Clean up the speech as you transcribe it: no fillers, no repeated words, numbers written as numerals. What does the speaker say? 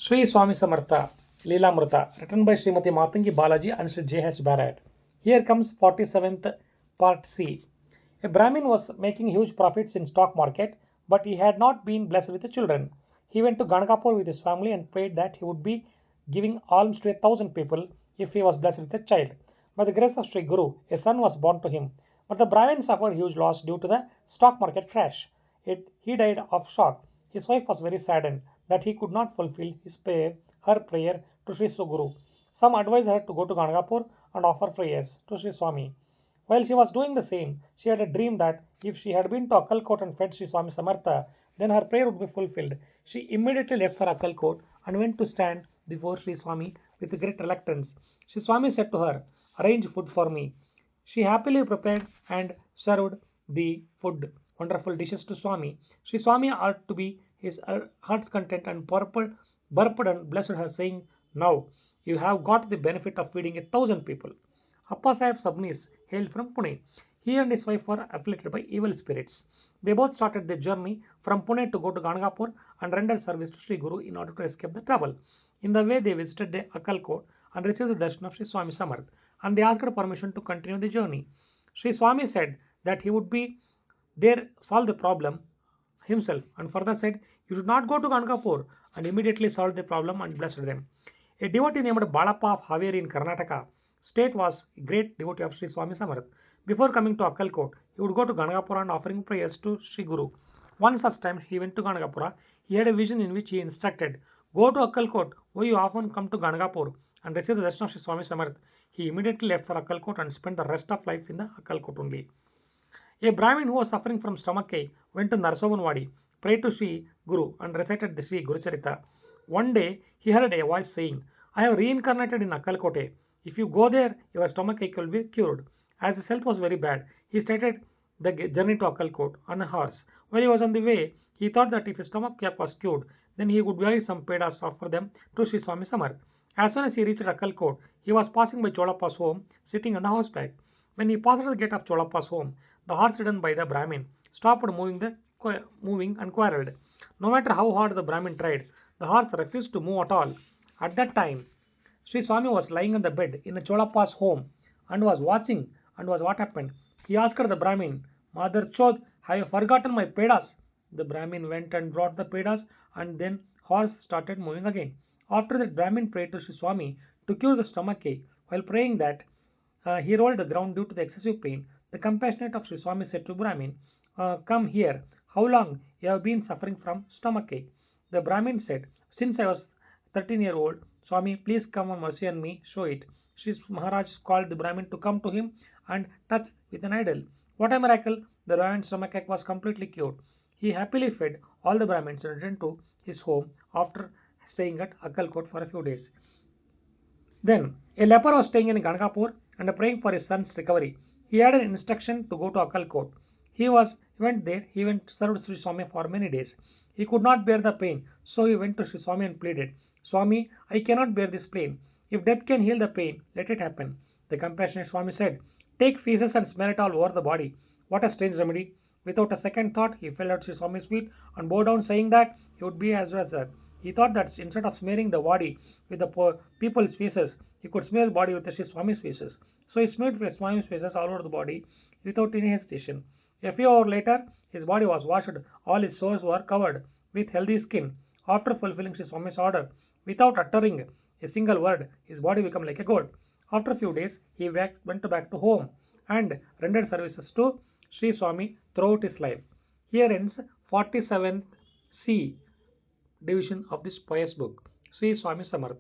Shri Swami Samartha, Leelamruta, written by Srimati Matangi, Balaji and Shri J.H. Barrat. Here comes 47th part C. A Brahmin was making huge profits in stock market, but he had not been blessed with the children. He went to Ganagapur with his family and prayed that he would be giving alms to 1,000 people if he was blessed with a child. By the grace of Sri Guru, a son was born to him. But the Brahmin suffered huge loss due to the stock market crash. He died of shock. His wife was very saddened that he could not fulfill her prayer to Sri Guru. Some advised her to go to Ganagapur and offer prayers to Sri Swami. While she was doing the same, she had a dream that if she had been to Akkalkote and fed Sri Swami Samartha, then her prayer would be fulfilled. She immediately left for Akkalkote and went to stand before Sri Swami with great reluctance. Sri Swami said to her, "Arrange food for me." She happily prepared and served the food, wonderful dishes to Swami. Sri Swami ought to be his heart's content and burped and blessed her, saying, "Now you have got the benefit of feeding 1,000 people." Appa Sahib Sabnis hailed from Pune. He and his wife were afflicted by evil spirits. They both started their journey from Pune to go to Ganagapur and render service to Sri Guru in order to escape the trouble. In the way, they visited the Akkalkote and received the darshan of Sri Swami Samarth, and they asked permission to continue the journey. Sri Swami said that he would be there solve the problem himself, and further said, "You should not go to Ganagapur," and immediately solved the problem and blessed them. A devotee named Balappa of Haveri in Karnataka state was a great devotee of Sri Swami Samarth. Before coming to Akkalkote, he would go to Ganagapura and offering prayers to Sri Guru. One such time he went to Ganagapura, he had a vision in which he instructed, "Go to Akkalkote, where you often come to Ganagapur and receive the darshan of Sri Swami Samarth." He immediately left for Akkalkote and spent the rest of life in the Akkalkote only. A Brahmin who was suffering from stomachache went to Narsomanwadi, prayed to Sri Guru and recited the Sri Guru Charita. One day he heard a voice saying, "I have reincarnated in Akkalkote. If you go there, your stomachache will be cured." As his health was very bad, he started the journey to Akkalkote on a horse. While he was on the way, he thought that if his stomachache was cured, then he would buy some pedas, offer them to Sri Swami Samarth. As soon as he reached Akkalkote, he was passing by Cholappa's home, sitting on the horseback. When he passed the gate of Cholappa's home, the horse ridden by the Brahmin stopped moving and quarreled. No matter how hard the Brahmin tried, the horse refused to move at all. At that time, Sri Swami was lying on the bed in a Cholappa's home and was watching and was what happened. He asked the Brahmin, "Mother Chod, have you forgotten my pedas?" The Brahmin went and brought the pedas, and then horse started moving again. After that, Brahmin prayed to Sri Swami to cure the stomachache. While praying that, he rolled the ground due to the excessive pain. The compassionate of Sri Swami said to Brahmin, "Come here. How long you have been suffering from stomachache?" The Brahmin said, "Since I was 13-year-old. Swami, please come on mercy on me, show it." Sri Maharaj called the Brahmin to come to him and touch with an idol. What a miracle! The Brahmin's stomachache was completely cured. He happily fed all the Brahmins and returned to his home after staying at Akkalkote for a few days. Then a leper was staying in Ganagapur and praying for his son's recovery. He had an instruction to go to Akkalkote. He went served Sri Swami for many days. He could not bear the pain, so he went to Sri Swami and pleaded, "Swami, I cannot bear this pain. If death can heal the pain, let it happen." The compassionate Swami said, "Take feces and smell it all over the body." What a strange remedy! Without a second thought, he fell at Sri Swami's feet and bowed down, saying that he would be as well as that. He thought that instead of smearing the body with the poor people's faces, he could smear the body with the Sri Swami's faces. So he smeared Sri Swami's faces all over the body without any hesitation. A few hours later, his body was washed, all his sores were covered with healthy skin. After fulfilling Sri Swami's order, without uttering a single word, his body became like a gold. After a few days, he went back to home and rendered services to Sri Swami throughout his life. Here ends 47th C division of this pious book. Sri Swami Samartha.